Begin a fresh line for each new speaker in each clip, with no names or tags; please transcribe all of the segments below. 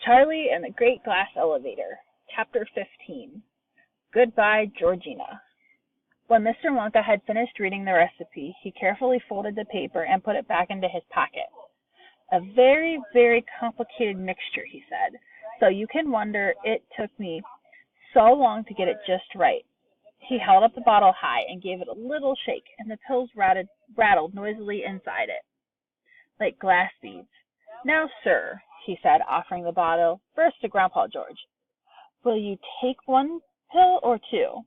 Charlie and the Great Glass Elevator, Chapter 15. Goodbye, Georgina. When Mr. Wonka had finished reading the recipe, he carefully folded the paper and put it back into his pocket. A very, very complicated mixture, he said, so you can wonder it took me so long to get it just right. He held up the bottle high and gave it a little shake, and the pills rattled noisily inside it, like glass beads. Now, sir, he said, offering the bottle first to Grandpa George. Will you take one pill or two?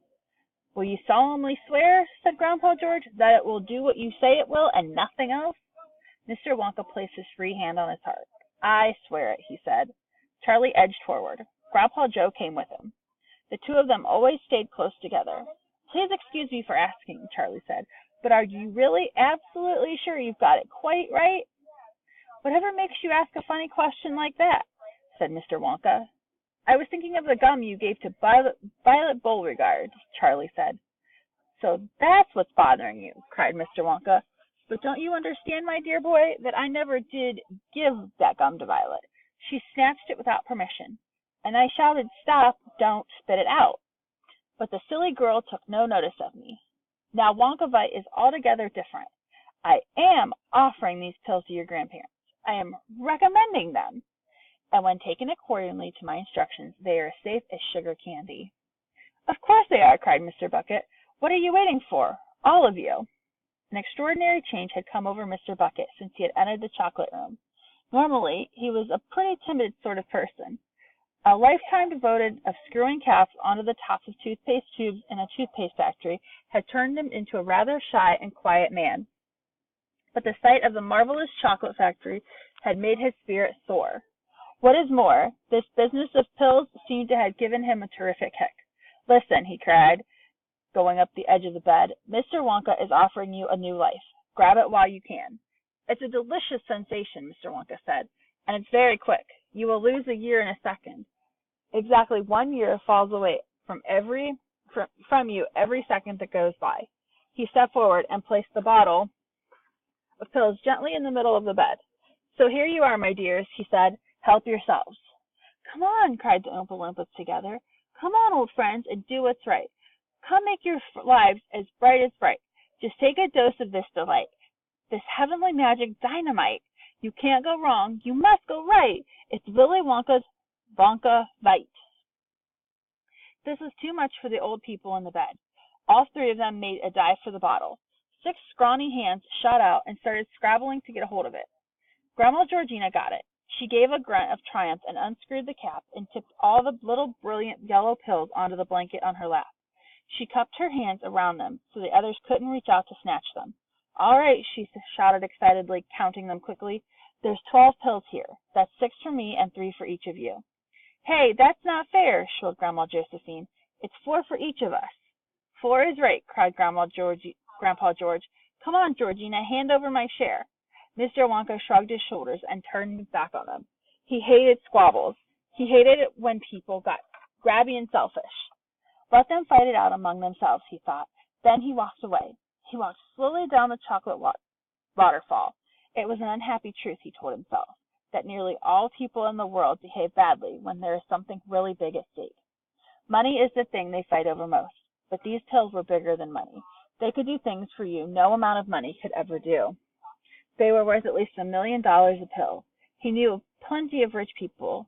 Will you solemnly swear, said Grandpa George, that it will do what you say it will and nothing else? Mr. Wonka placed his free hand on his heart. I swear it, he said. Charlie edged forward. Grandpa Joe came with him. The two of them always stayed close together. Please excuse me for asking, Charlie said, but are you really absolutely sure you've got it quite right? Whatever makes you ask a funny question like that? Said Mr. Wonka. I was thinking of the gum you gave to Violet Beauregarde, Charlie said. So that's what's bothering you, cried Mr. Wonka. But don't you understand, my dear boy, that I never did give that gum to Violet? She snatched it without permission, and I shouted, Stop, don't spit it out. But the silly girl took no notice of me. Now Wonkavite is altogether different. I am offering these pills to your grandparents. I am recommending them. And when taken accordingly to my instructions, they are as safe as sugar candy. Of course they are, cried Mr. Bucket. What are you waiting for? All of you. An extraordinary change had come over Mr. Bucket since he had entered the chocolate room. Normally, he was a pretty timid sort of person. A lifetime devoted of screwing caps onto the tops of toothpaste tubes in a toothpaste factory had turned him into a rather shy and quiet man. But the sight of the marvelous chocolate factory had made his spirit soar. What is more, this business of pills seemed to have given him a terrific kick. Listen, he cried, going up the edge of the bed. Mr. Wonka is offering you a new life. Grab it while you can. It's a delicious sensation, Mr. Wonka said, and it's very quick. You will lose a year in a second. Exactly 1 year falls away from you every second that goes by. He stepped forward and placed the bottle of pills gently in the middle of the bed. So here you are, my dears, he said. Help yourselves. Come on, cried the Oompa Loompas together. Come on, old friends, and do what's right. Come make your lives as bright. Just take a dose of this delight, this heavenly magic dynamite. You can't go wrong. You must go right. It's Willy Wonka's Wonkavite. This was too much for the old people in the bed. All three of them made a dive for the bottle. 6 scrawny hands shot out and started scrabbling to get a hold of it. Grandma Georgina got it. She gave a grunt of triumph and unscrewed the cap and tipped all the little brilliant yellow pills onto the blanket on her lap. She cupped her hands around them so the others couldn't reach out to snatch them. All right, she shouted excitedly, counting them quickly. There's 12 pills here. That's 6 for me and 3 for each of you. Hey, that's not fair, shrilled Grandma Josephine. It's 4 for each of us. 4 is right, cried Grandpa George. Come on, Georgina, hand over my share. Mr. Wonka shrugged his shoulders and turned his back on them. He hated squabbles. He hated it when people got grabby and selfish. Let them fight it out among themselves, he thought. Then he walked away. He walked slowly down the chocolate waterfall. It was an unhappy truth, he told himself, that nearly all people in the world behave badly when there is something really big at stake. Money is the thing they fight over most, but these pills were bigger than money. They could do things for you no amount of money could ever do. They were worth at least $1 million a pill. He knew of plenty of rich people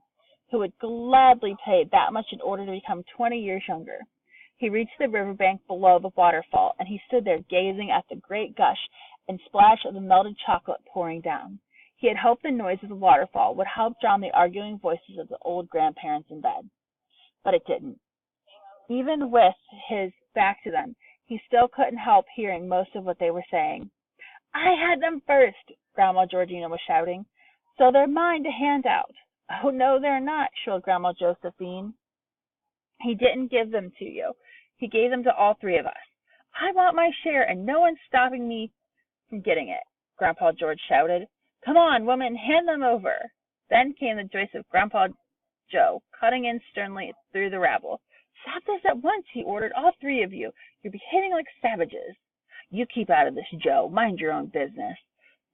who would gladly pay that much in order to become 20 years younger. He reached the riverbank below the waterfall, and he stood there gazing at the great gush and splash of the melted chocolate pouring down. He had hoped the noise of the waterfall would help drown the arguing voices of the old grandparents in bed. But it didn't. Even with his back to them, he still couldn't help hearing most of what they were saying. I had them first, Grandma Georgina was shouting. So they're mine to hand out. Oh, no, they're not, shrilled Grandma Josephine. He didn't give them to you. He gave them to all 3 of us. I want my share, and no one's stopping me from getting it, Grandpa George shouted. Come on, woman, hand them over. Then came the voice of Grandpa Joe, cutting in sternly through the rabble. Stop this at once, he ordered, all 3 of you. You're behaving like savages. You keep out of this, Joe. Mind your own business,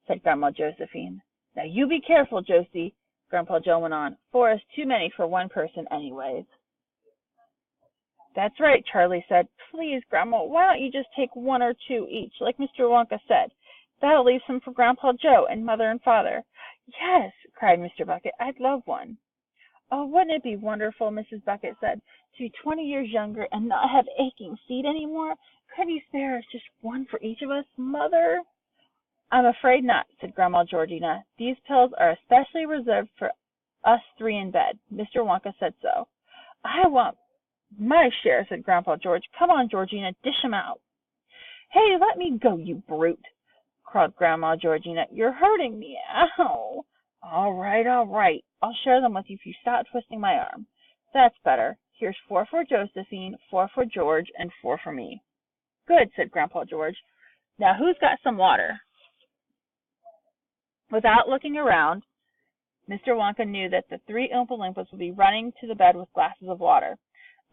said Grandma Josephine. Now you be careful, Josie, Grandpa Joe went on. 4 is too many for one person anyways. That's right, Charlie said. Please, Grandma, why don't you just take 1 or 2 each, like Mr. Wonka said? That'll leave some for Grandpa Joe and Mother and Father. Yes, cried Mr. Bucket. I'd love one. Oh, wouldn't it be wonderful, Mrs. Bucket said, to be 20 years younger and not have aching feet anymore? Could you spare us just 1 for each of us, Mother? I'm afraid not, said Grandma Georgina. These pills are especially reserved for us 3 in bed. Mr. Wonka said so. I want my share, said Grandpa George. Come on, Georgina, dish 'em out. Hey, let me go, you brute, cried Grandma Georgina. You're hurting me. Ow. All right. I'll share them with you if you stop twisting my arm. That's better. Here's 4 for Josephine, 4 for George, and 4 for me. Good, said Grandpa George. Now who's got some water? Without looking around, Mr. Wonka knew that the 3 Oompa Loompas would be running to the bed with glasses of water.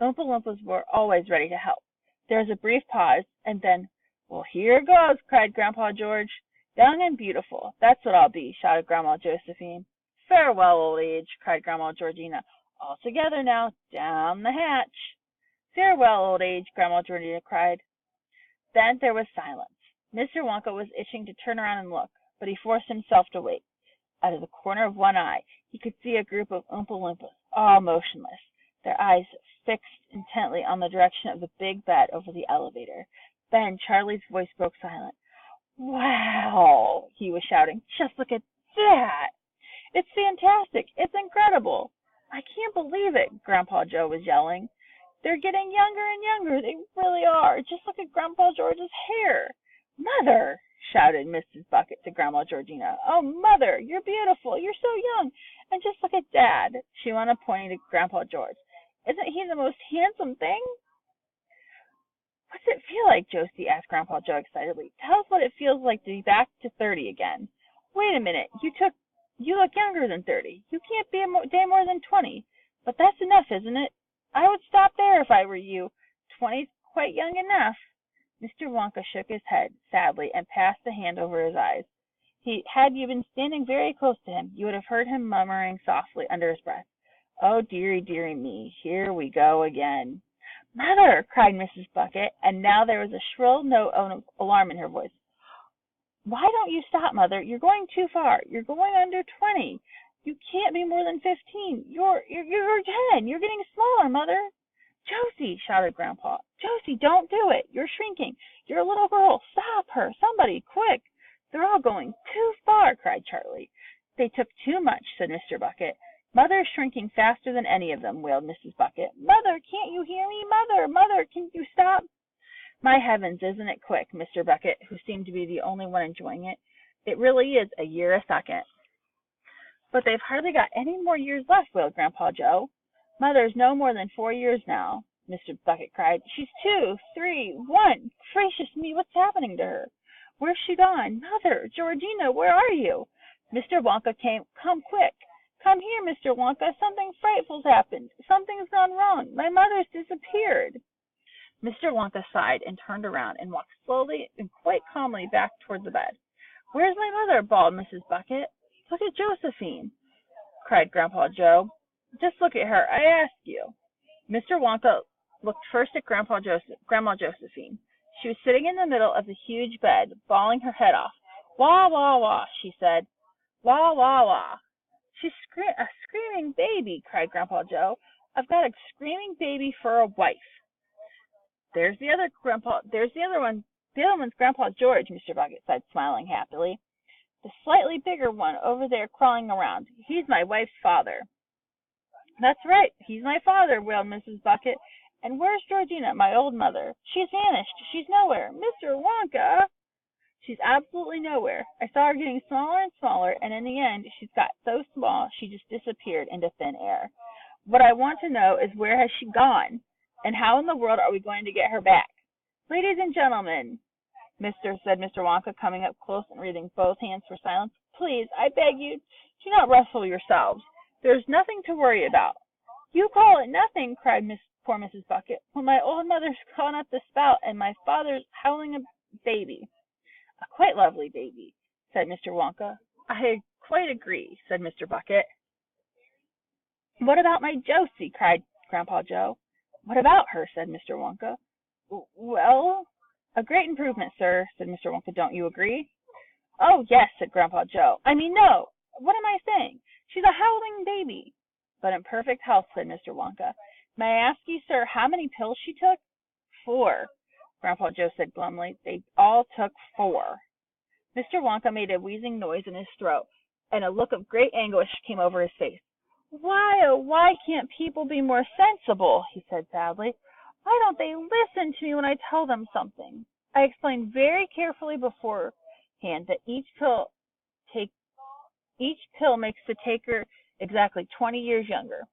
Oompa Loompas were always ready to help. There was a brief pause, and then, well, here goes, cried Grandpa George. Young and beautiful, that's what I'll be, shouted Grandma Josephine. Farewell, old age, cried Grandma Georgina. All together now, down the hatch. Farewell, old age, Grandma Georgina cried. Then there was silence. Mr. Wonka was itching to turn around and look, but he forced himself to wait. Out of the corner of one eye, he could see a group of Oompa Loompas, all motionless, their eyes fixed intently on the direction of the big bed over the elevator. Then Charlie's voice broke silent. Wow, he was shouting. Just look at that. It's fantastic. It's incredible. I can't believe it, Grandpa Joe was yelling. They're getting younger and younger. They really are. Just look at Grandpa George's hair. Mother, shouted Mrs. Bucket to Grandma Georgina. Oh, Mother, you're beautiful. You're so young. And just look at Dad, she went on pointing to Grandpa George. Isn't he the most handsome thing? What's it feel like, Josie? Asked Grandpa Joe excitedly. Tell us what it feels like to be back to 30 again. Wait a minute. You look younger than 30. You can't be a day more than 20. But that's enough, isn't it? I would stop there if I were you. 20's quite young enough. Mr. Wonka shook his head sadly and passed the hand over his eyes. Had you been standing very close to him, you would have heard him murmuring softly under his breath, Oh, dearie, dearie me, here we go again. Mother, cried Mrs. Bucket, and now there was a shrill note of alarm in her voice. Why don't you stop, Mother? You're going too far. You're going under 20. You can't be more than 15. You're 10. You're getting smaller, Mother. Josie, shouted Grandpa. Josie, don't do it. You're shrinking. You're a little girl. Stop her. Somebody, quick. They're all going too far, cried Charlie. They took too much, said Mr. Bucket. Mother's shrinking faster than any of them, wailed Mrs. Bucket. Mother, can't you hear me? Mother, can you stop? My heavens, isn't it quick, Mr. Bucket, who seemed to be the only one enjoying it. It really is a year a second. But they've hardly got any more years left, wailed Grandpa Joe. Mother's no more than 4 years now, Mr. Bucket cried. She's 2, 3, 1. Gracious me, what's happening to her? Where's she gone? Mother, Georgina, where are you? Mr. Wonka come quick. Come here, Mr. Wonka. Something frightful's happened. Something's gone wrong. My mother's disappeared. Mr. Wonka sighed and turned around and walked slowly and quite calmly back toward the bed. Where's my mother? Bawled Mrs. Bucket. Look at Josephine, cried Grandpa Joe. Just look at her, I ask you. Mr. Wonka looked first at Grandma Josephine. She was sitting in the middle of the huge bed, bawling her head off. Wah, wah, wah, she said. Wah, wah, wah. She's a screaming baby, cried Grandpa Joe. I've got a screaming baby for a wife. There's the other one. The other one's Grandpa George, Mr. Bucket said, smiling happily. The slightly bigger one over there crawling around. He's my wife's father. That's right, he's my father, wailed Mrs. Bucket. And where's Georgina, my old mother? She's vanished. She's nowhere. Mr. Wonka! She's absolutely nowhere. I saw her getting smaller and smaller, and in the end, she's got so small she just disappeared into thin air. What I want to know is where has she gone, and how in the world are we going to get her back? Ladies and gentlemen, said Mr. Wonka, coming up close and raising both hands for silence, please, I beg you, do not rustle yourselves. There's nothing to worry about. You call it nothing, cried poor Mrs. Bucket, when my old mother's gone up the spout and my father's howling a baby. A quite lovely baby, said Mr. Wonka. I quite agree, said Mr. Bucket. "What about my Josie?" cried Grandpa Joe. "What about her?" said Mr. Wonka. "Well, a great improvement, sir," said Mr. Wonka. "Don't you agree?" "Oh, yes," said Grandpa Joe. "I mean, no. What am I saying? She's a howling baby." "But in perfect health," said Mr. Wonka. "May I ask you, sir, how many pills she took?" "4," Grandpa Joe said glumly. "They all took 4." Mr. Wonka made a wheezing noise in his throat, and a look of great anguish came over his face. "Why, oh, why can't people be more sensible?" he said sadly. "Why don't they listen to me when I tell them something? I explained very carefully beforehand that each pill makes the taker exactly 20 years younger.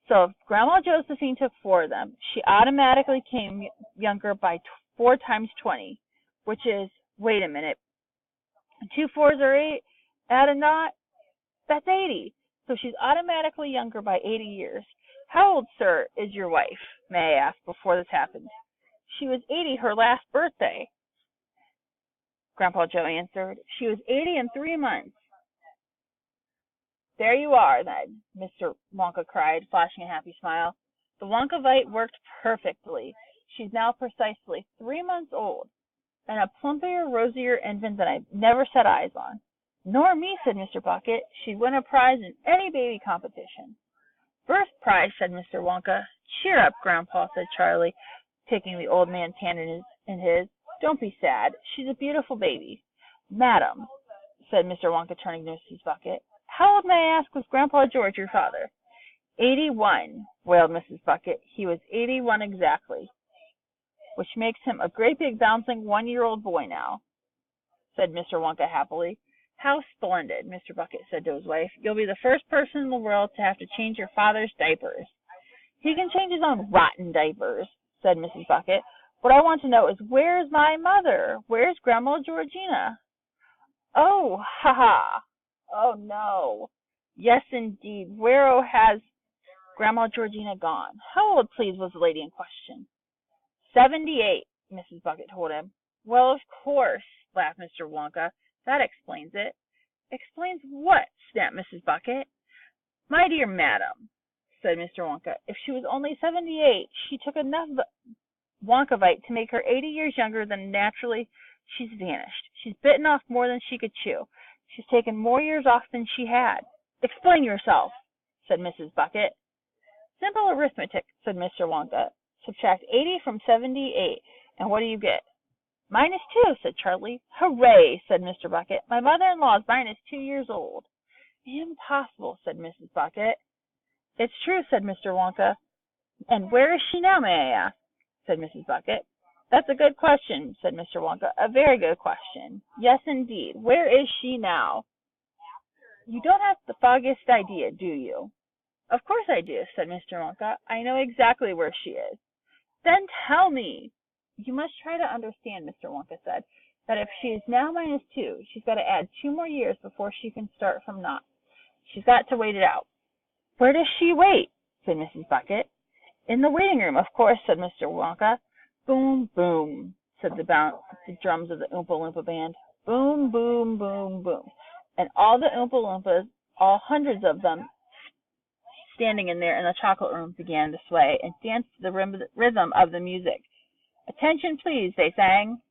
So if Grandma Josephine took 4 of them, she automatically came younger by 4 times 20, which is, wait a minute, 2 4s are 8, add a knot, that's 80. So she's automatically younger by 80 years. How old, sir, is your wife, may I ask, before this happened?" "She was 80 her last birthday," Grandpa Joe answered. "She was 80 in 3 months." "There you are, then," Mr. Wonka cried, flashing a happy smile. "The Wonkavite worked perfectly. She's now precisely 3 months old, and a plumpier, rosier infant than I've never set eyes on." "Nor me," said Mr. Bucket. "She'd win a prize in any baby competition." "First prize," said Mr. Wonka. "Cheer up, Grandpa," said Charlie, taking the old man's hand in his. "Don't be sad. She's a beautiful baby." "Madam," said Mr. Wonka, turning to Mrs. Bucket, "how old, may I ask, was Grandpa George, your father?" 81, wailed Mrs. Bucket. "He was 81 exactly." "Which makes him a great big bouncing 1-year-old boy now," said Mr. Wonka happily. "How splendid," Mr. Bucket said to his wife. "You'll be the first person in the world to have to change your father's diapers." "He can change his own rotten diapers," said Mrs. Bucket. "What I want to know is, where's my mother? Where's Grandma Georgina?" "Oh, ha, ha! Oh, no! Yes, indeed. Where has Grandma Georgina gone? How old, please, was the lady in question?" 78, Mrs. Bucket told him. "Well, of course," laughed Mr. Wonka. "That explains it." "Explains what?" snapped Mrs. Bucket. "My dear madam," said Mr. Wonka, "if she was only 78, she took enough Wonkavite to make her 80 years younger than naturally. She's vanished. She's bitten off more than she could chew. She's taken more years off than she had." "Explain yourself," said Mrs. Bucket. "Simple arithmetic," said Mr. Wonka. "Subtract 80 from 78, and what do you get?" -2, said Charlie. "Hooray!" said Mr. Bucket. "My mother-in-law is -2 years old." "Impossible," said Mrs. Bucket. "It's true," said Mr. Wonka. "And where is she now, may I ask?" said Mrs. Bucket. "That's a good question," said Mr. Wonka. "A very good question. Yes, indeed. Where is she now?" "You don't have the foggiest idea, do you?" "Of course I do," said Mr. Wonka. "I know exactly where she is." "Then tell me." "You must try to understand," Mr. Wonka said, "that if she is now -2, she's got to add 2 more years before she can start from naught. She's got to wait it out." "Where does she wait?" said Mrs. Bucket. "In the waiting room, of course," said Mr. Wonka. "Boom, boom," said the drums of the Oompa Loompa band. "Boom, boom, boom, boom." And all the Oompa Loompas, all hundreds of them, standing in there in the chocolate room, began to sway and dance to the rhythm of the music. "Attention, please," they sang.